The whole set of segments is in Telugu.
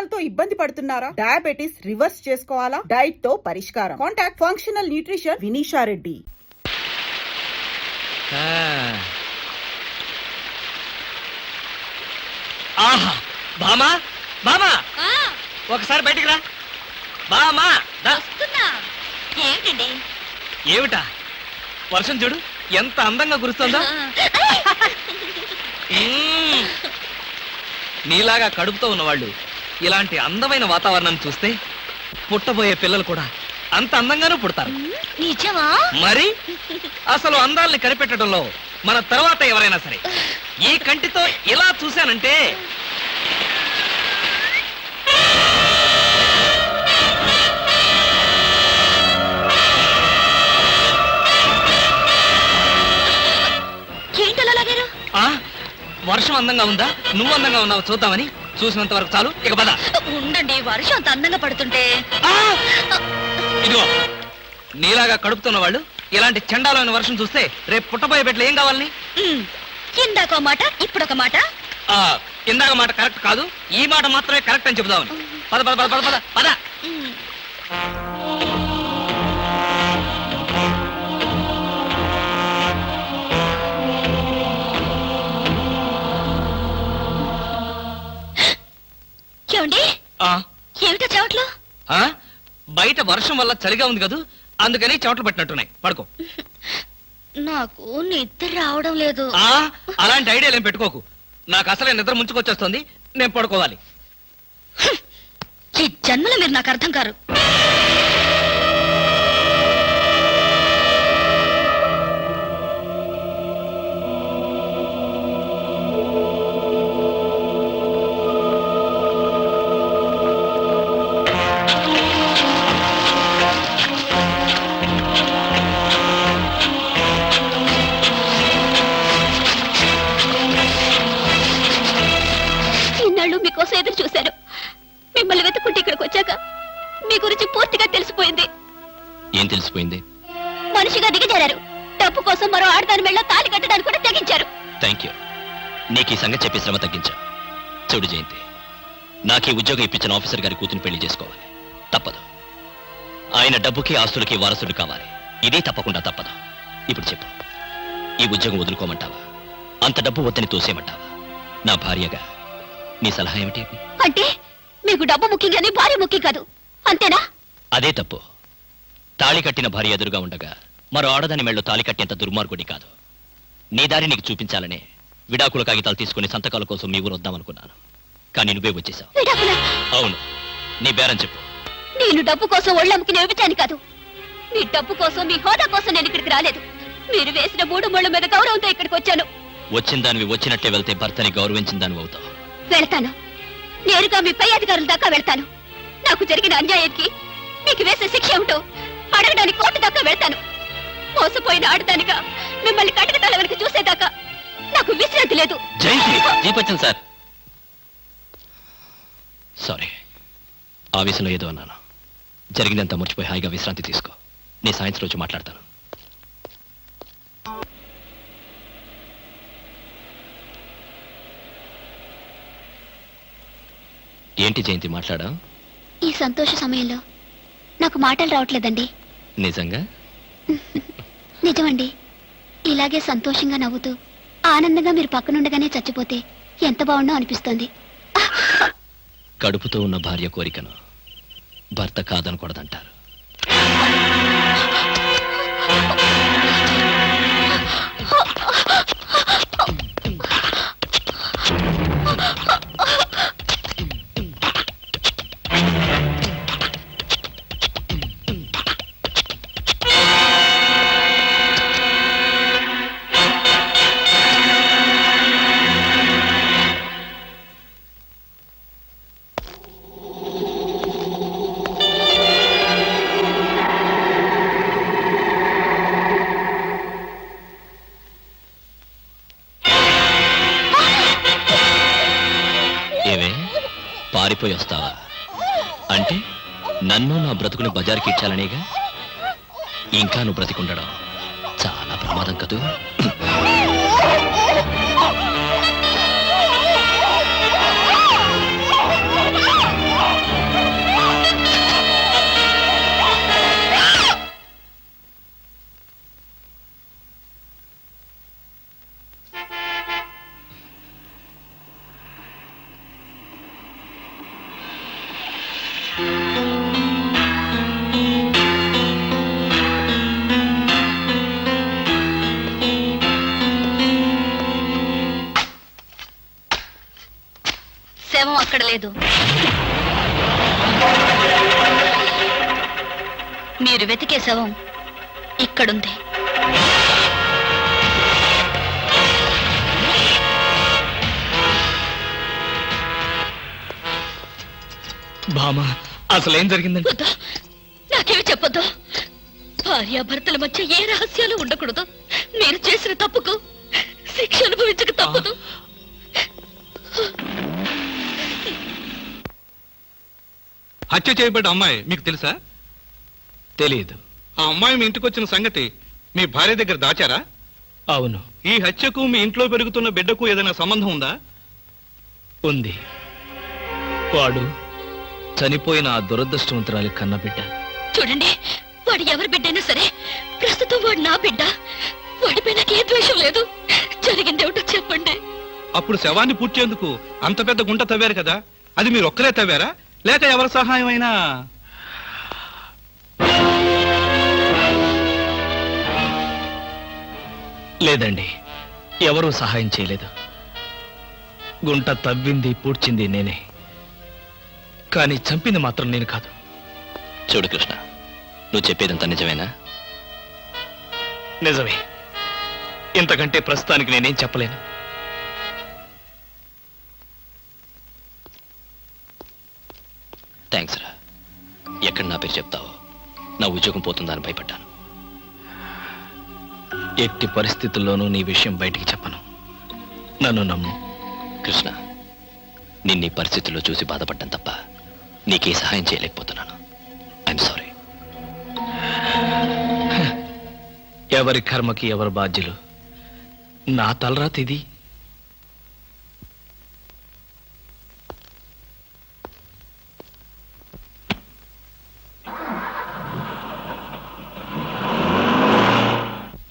కొలెస్ట్రాల్ తో ఇబ్బంది పడుతున్నారా? డయాబెటిస్ రివర్స్ చేసుకోవాలా? డైట్ తో పరిష్కారం. Contact functional nutrition Vinisha Reddy. ఆహా బామా బామా ఒకసారి బయటికి రా. బామా ఏమిటండి? ఏమిటా వర్షం చూడు ఎంత అందంగా కురుస్తుందో. నీలాగా కడుపుతో ఉన్నవాళ్ళు ఇలాంటి అందమైన వాతావరణాన్ని చూస్తే పుట్టబోయే పిల్లలు కూడా అంత అందంగానూ పుడతారు. నిజమా? మరి అసలు అందాల్ని కనిపెట్టడంలో మన తర్వాత ఎవరైనా సరే ఈ కంటితో ఇలా చూశానంటే ఏంటలా లాగారు? వర్షం అందంగా ఉందా నువ్వు అందంగా ఉన్నావు చూద్దామని. చూసినంత వరకు చాలు, ఇక పద. ఉండండి, వర్షం అంత అందంగా పడుతుంటే. ఇదిగో నీలాగా కడుపుతున్న వాళ్ళు ఇలాంటి చండాలమైన వర్షం చూస్తే రేపు పుట్టబోయే బిడ్డలు ఏం కావాలని? ఇందాక మాట ఇప్పుడొక మాట. ఇందాక మాట కరెక్ట్ కాదు, ఈ మాట మాత్రమే కరెక్ట్ అని చెబుదామని. పద పద పద పద పద. ఏమండి? ఏమిటో చెవట్లు? బయట వర్షం వల్ల చలిగా ఉంది కదా, అందుకని చెవట్లు పట్టినట్టున్నాయి. పడుకో. నాకు నిద్ర రావడం లేదు. అలాంటి ఐడియాలు ఏం పెట్టుకోకు. నాకు అసలే నిద్ర ముంచుకొచ్చేస్తుంది, నేను పడుకోవాలి. ఈ జన్మలో మీరు నాకు అర్థం కారు. మీకోసం ఎదురు చూశాను. మిమ్మల్ని వెతుక్కుంటే ఇక్కడికి వచ్చాక మీ గురించి పూర్తిగా తెలిసిపోయింది. ఏం తెలిసిపోయింది? మనిషిగా దిగజారారు. డబ్బు కోసం మరో ఆడదాని మెళ్ళ తాళి కట్టడానికి కూడా తెగించారు. Thank you. నీకు ఈ సంగతి చెప్పి శ్రమ తగ్గించా. చూడు జయంతి, నాకు ఈ ఉద్యోగం ఇప్పించిన ఆఫీసర్ గారి కూతురు పెళ్లి చేసుకోవాలి. తప్పదు. ఆయన డబ్బుకి ఆస్తులకి వారసుడు కావాలి. ఇదే తప్పకుండా తప్పదు. ఇప్పుడు చెప్పు, ఈ ఉద్యోగం వదులుకోమంటావా, అంత డబ్బు వద్దని తోసేయమంటావా? నా భార్యగా నీ సలహా ఏమిటి? అంటే మీకు డబ్బు ముఖ్యం కానీ భార్య ముఖ్యం కాదు, అంతేనా? అదే తప్పు. తాళి కట్టిన భార్య ఎదురుగా ఉండగా మరో ఆడదాని మెళ్ళో తాళి కట్టేంత దుర్మార్గుడి కాదు. నీ దారి నీకు చూపించాలనే విడాకుల కాగితాలు తీసుకుని సంతకాల కోసం మీ ఊరు వద్దామనుకున్నాను, కానీ నువ్వే వచ్చేసావు. అవును, నీ బేరం చెప్పు. నేను డబ్బు కోసం ఒళ్ళమ్ముకి నిరూపించాను కాదు. మీ డబ్బు కోసం, మీ హోదా కోసం నేను ఇక్కడికి రాలేదు. మీరు వేసిన 3 ముళ్ళ మీద గౌరవంతో ఇక్కడికి వచ్చాను. వచ్చిన దానివి వచ్చినట్లే వెళ్తే భర్తని గౌరవించిన దానివి అవుతావు. వెళ్తాను, నేరుగా మీ పై అధికారుల దాకా వెళ్తాను. నాకు జరిగిన అన్యాయానికి మీకు వేసే శిక్ష ఏమిటో అడగడానికి కోర్టు దాకా వెళ్తాను. మోసపోయిన ఆడదానిగా మిమ్మల్ని కటకటాల వెనక చూసేదాకా నాకు విశ్రాంతి లేదు. సార్ సారీ, ఆవేశంలో ఏదో అన్నాను. జరిగినంత మర్చిపోయి హాయిగా విశ్రాంతి తీసుకో. నీ సాయంత్రం రోజు మాట్లాడతాను. ఏంటి జయంతి మాట్లాడా? ఈ సంతోష సమయంలో నాకు మాటలు రావట్లేదండి. నిజంగా? నిజమండి. ఇలాగే సంతోషంగా నవ్వుతూ ఆనందంగా మీరు పక్కనుండగానే చచ్చిపోతే ఎంత బాగుండో అనిపిస్తోంది. కడుపుతో ఉన్న భార్య కోరికను భర్త కాదనకూడదంటారు. పారిపోయి వస్తావా అంటే నన్ను నా బ్రతుకుని బజార్కి ఇచ్చాలనేగా. ఇంకా నువ్వు బ్రతికుండడం చాలా ప్రమాదం కదూ. మీరు వెతికే శవం ఇక్కడుంది. బామా, అసలేం జరిగిందండి? వద్దు, నాకేమి చెప్పొద్దు. భార్యాభర్తల మధ్య ఏ రహస్యాలు ఉండకూడదు. మీరు చేసిన తప్పుకు శిక్ష అనుభవించక తప్పదు. హత్య చేయబడ్డ అమ్మాయి మీకు తెలుసా? తెలియదు. ఆ అమ్మాయి మీ ఇంటికి వచ్చిన సంగతి మీ భార్య దగ్గర దాచారా? అవును, ఈ హత్యకు మీ ఇంట్లో పెరుగుతున్న బిడ్డకు ఏదైనా సంబంధం ఉందా? ఉంది. వాడు చనిపోయిన ఆ దురదృష్టవంతురాలి కన్న బిడ్డ. చూడండి, వాడు ఎవరి బిడ్డైనా సరే, ప్రస్తుతం వాడు నా బిడ్డ. వాడిపై నాకు ఏ ద్వేషం లేదు. జరిగిందేమిటో చెప్పండి. అప్పుడు శవాన్ని పూడ్చేందుకు అంత పెద్ద గుంట తవ్వారు కదా, అది మీరు ఒక్కరే తవ్వారా లేక ఎవరి సహాయం అయినా? లేదండి, ఎవరూ సహాయం చేయలేదు. గుంట తవ్వింది పూడ్చింది నేనే, కానీ చంపింది మాత్రం నేను కాదు. చూడు కృష్ణ, నువ్వు చెప్పేదంతా నిజమేనా? నిజమే. ఇంతకంటే ప్రస్తుతానికి నేనేం చెప్పలేను. థ్యాంక్స్ రా. ఎక్కడ నా పేరు చెప్తావో నా ఉద్యోగం పోతుందని భయపడ్డాను. ఎట్టి పరిస్థితుల్లోనూ నీ విషయం బయటికి చెప్పను. నన్ను నమ్ము. కృష్ణ, నిన్ను ఈ పరిస్థితుల్లో చూసి బాధపడ్డాను తప్ప నీకే సహాయం చేయలేకపోతున్నాను. I'm sorry. ఎవరి కర్మకి ఎవరు బాధ్యులు. నా తలరాత ఇది.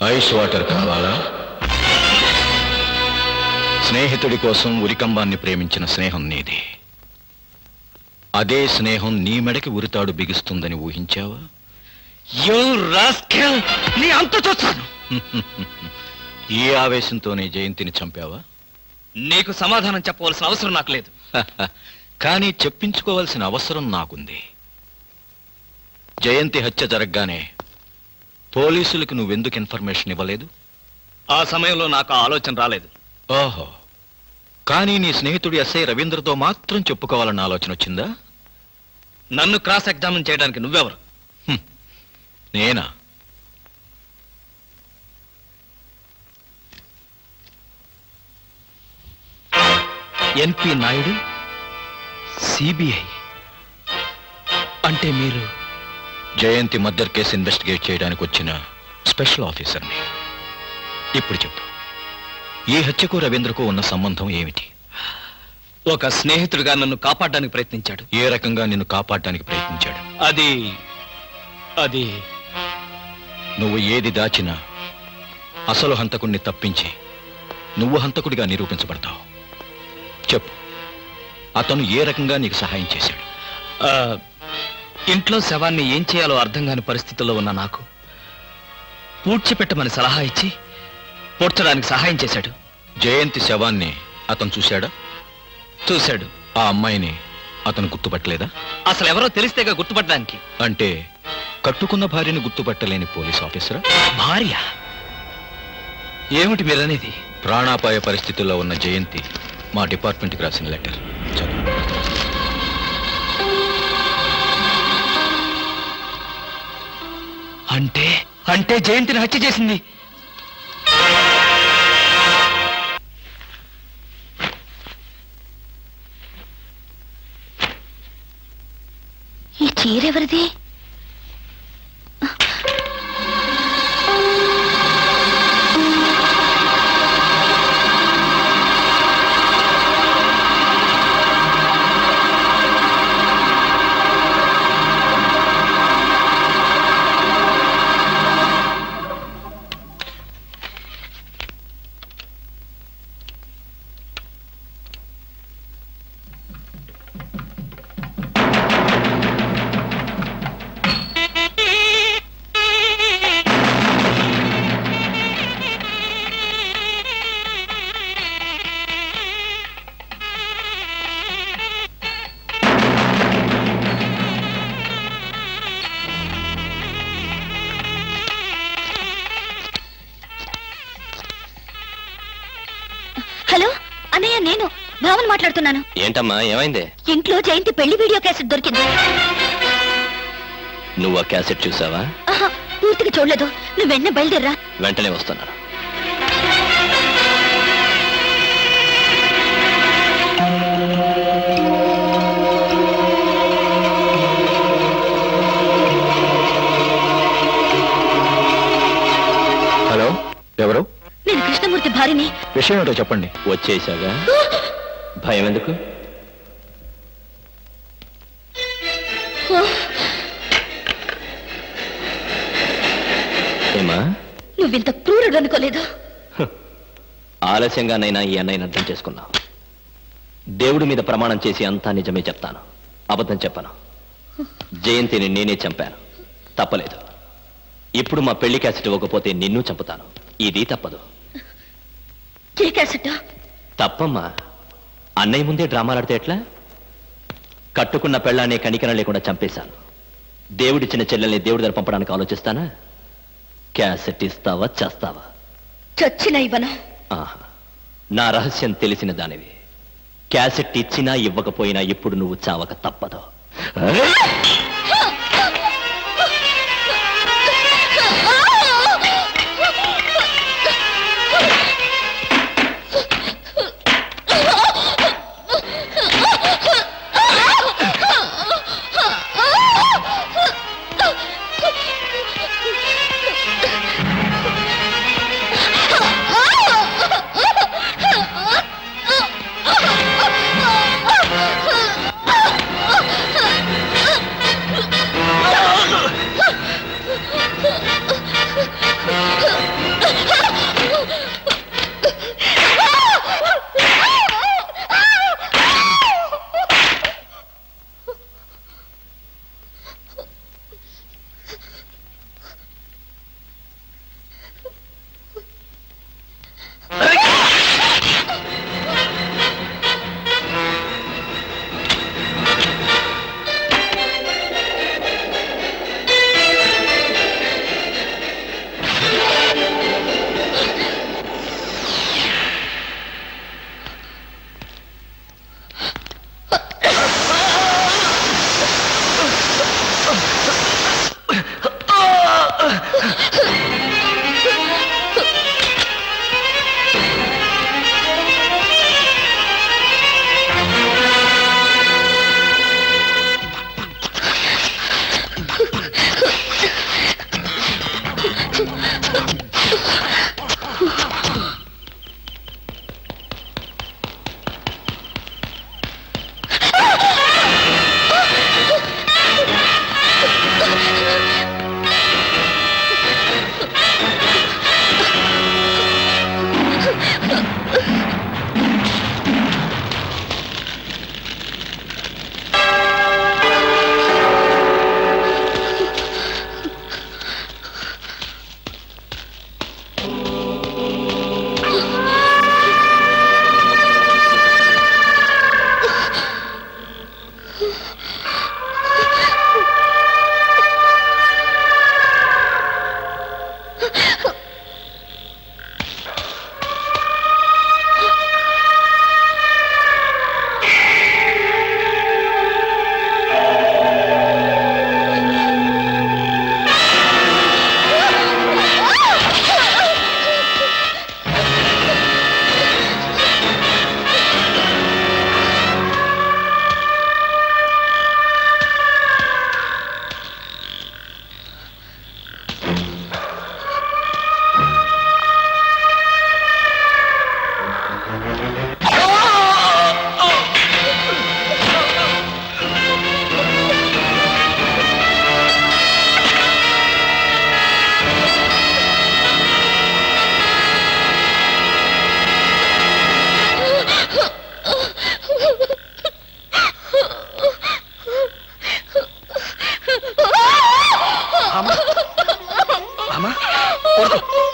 ఐస్ వాటర్ కావాలా? స్నేహితుడి కోసం ఉరికంబాన్ని ప్రేమించిన స్నేహం నీది. అదే స్నేహం నీ మెడకి ఉరితాడు బిగిస్తుందని ఊహించావా? నీ అంత చూస్తాను. ఈ ఆవేశంతోనే జయంతిని చంపావా? నీకు సమాధానం చెప్పవలసిన అవసరం నాకు లేదు. కానీ చెప్పించుకోవాల్సిన అవసరం నాకుంది. జయంతి హత్య జరగగానే పోలీసులకు నువ్వెందుకు ఇన్ఫర్మేషన్ ఇవ్వలేదు? ఆ సమయంలో నాకు ఆ ఆలోచన రాలేదు. ఓహో, కానీ నీ స్నేహితుడు ఎస్ఐ రవీంద్రతో మాత్రం చెప్పుకోవాలన్న ఆలోచన వచ్చిందా? నన్ను క్రాస్ ఎగ్జామిన్ చేయడానికి నువ్వెవరు? నేనా? ఎన్పి నాయుడు, సిబిఐ. అంటే మీరు జయంతి మర్డర్ కేసు ఇన్వెస్టిగేట్ చేయడానికి వచ్చిన స్పెషల్ ఆఫీసర్ని. ఇప్పుడు చెప్పు, ఈ హత్యకు రవీంద్రకు ఉన్న సంబంధం ఏమిటి? ఒక స్నేహితుడిగా నన్ను కాపాడడానికి ప్రయత్నించాడు. ఏ రకంగా నిన్ను కాపాడడానికి ప్రయత్నించాడు? అది నువ్వు ఏది దాచినా అసలు హంతకుడిని తప్పించి నువ్వు హంతకుడిగా నిరూపించబడతావు. చెప్పు, అతను ఏ రకంగా నీకు సహాయం చేశాడు? ఇంట్లో శవాన్ని ఏం చేయాలో అర్థం కాని పరిస్థితుల్లో ఉన్న నాకు పూడ్చిపెట్టమని సలహా ఇచ్చి పూడ్చడానికి సహాయం చేశాడు. జయంతి శవాన్ని అతను చూశాడా? చూశాడు. ఆ అమ్మాయిని అతను గుర్తుపట్టలేదా? అసలు ఎవరో తెలిస్తేగా గుర్తుపట్టడానికి. అంటే కట్టుకున్న భార్యని గుర్తుపట్టలేని పోలీస్ ఆఫీసరా? భార్య? ఏమిటి మీరనేది? ప్రాణాపాయ పరిస్థితుల్లో ఉన్న జయంతి మా డిపార్ట్మెంట్కి రాసిన లెటర్ చదువు. అంటే జయంతిని హత్య చేసింది ఈ చీరెవరిది? భావన మాట్లాడుతున్నాను. ఏంటమ్మా ఏమైంది? ఇంట్లో జయంతి పెళ్లి వీడియో క్యాసెట్ దొరికింది. నువ్వు ఆ క్యాసెట్ చూసావా? ఆహా, పూర్తిగా చూడలేదు. నువ్వు వెంటనే బయలుదేరరా. వెంటనే వస్తున్నాను. హలో, ఎవరు? నేను కృష్ణమూర్తి భార్యని. విషయం ఏంటో చెప్పండి. వచ్చేసాగా భయం ఎందుకు? ఏమా, నువ్వింత క్రూరుడు అనుకోలేదు. ఆలస్యంగానైనా ఈ అన్నయ్యని అర్థం చేసుకున్నావు. దేవుడి మీద ప్రమాణం చేసి అంతా నిజమే చెప్తాను, అబద్ధం చెప్పను. జయంతిని నేనే చంపాను, తప్పలేదు. ఇప్పుడు మా పెళ్లి క్యాసెట్ ఇవ్వకపోతే నిన్ను చంపుతాను. ఇది తప్పదు. ఏ క్యాసెట్? తప్పమ్మా. అన్నయ్య ముందే డ్రామాలాడితే ఎట్లా? కట్టుకున్న పెళ్ళాన్ని కనికరం లేకుండా చంపేశాను. దేవుడిచ్చిన చెల్లెల్ని దేవుడి దగ్గర పంపడానికి ఆలోచిస్తానా? క్యాసెట్ ఇస్తావా చేస్తావా? చచ్చిన ఇవ్వను. ఆహా, నా రహస్యం తెలిసిన దానివి. క్యాసెట్ ఇచ్చినా ఇవ్వకపోయినా ఇప్పుడు నువ్వు చావక తప్పదు.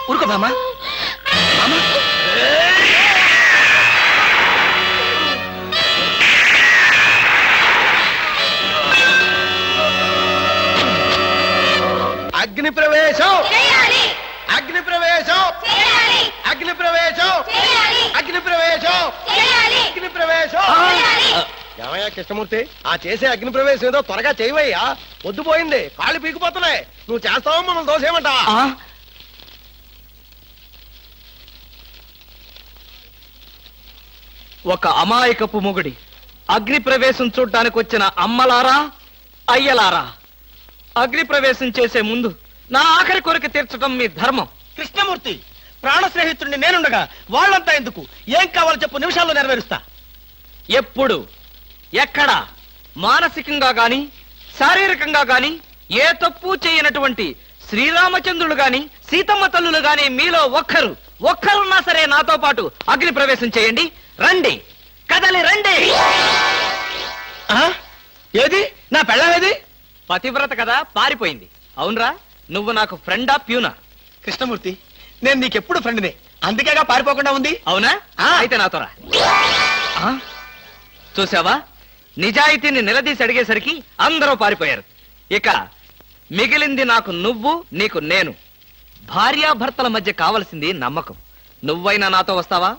ఊరుకో మామా. మామా అగ్ని ప్రవేశం, అగ్ని ప్రవేశం, అగ్ని ప్రవేశం, అగ్ని ప్రవేశం, అగ్ని ప్రవేశం. కృష్ణమూర్తి ఆ చేసే అగ్ని ప్రవేశం ఏదో త్వరగా చేయవయ్యా, పొద్దుపోయింది, కాళ్ళు పీకిపోతున్నాయి. నువ్వు చేస్తావా మనం దోసేయమంటావా? ఒక అమాయకపు మొగుడి అగ్ని ప్రవేశం చూడ్డానికి వచ్చిన అమ్మలారా, అయ్యలారా, అగ్ని ప్రవేశం చేసే ముందు నా ఆఖరి కోరిక తీర్చడం మీ ధర్మం. కృష్ణమూర్తి, ప్రాణ స్నేహితుడిని నేనుండగా వాళ్ళంతా ఎందుకు? ఏం కావాలో చెప్పు, నిమిషాల్లో నెరవేరుస్తా. ఎప్పుడు, ఎక్కడ, మానసికంగా గాని శారీరకంగా గాని ఏ తప్పు చేయనటువంటి శ్రీరామచంద్రులు గాని సీతమ్మ తల్లులు గాని మీలో ఒక్కరున్నా సరే నాతో పాటు అగ్ని ప్రవేశం చేయండి. రండి, కదలి రండి. ఏది నా పెళ్ళం? ఏది? పతివ్రత కదా, పారిపోయింది. అవునరా, నువ్వు నాకు ఫ్రెండా ప్యూనా? కృష్ణమూర్తి, నేను నీకెప్పుడు ఫ్రెండ్నే, అందుకేగా పారిపోకుండా ఉంది. అవునా? అయితే నాతో రా. చూసావా, నిజాయితీని నిలదీసి అడిగేసరికి అందరూ పారిపోయారు. ఇక మిగిలింది నాకు నువ్వు, నీకు నేను. భార్యాభర్తల మధ్య కావలసింది నమ్మకం. నువ్వైనా నాతో వస్తావా?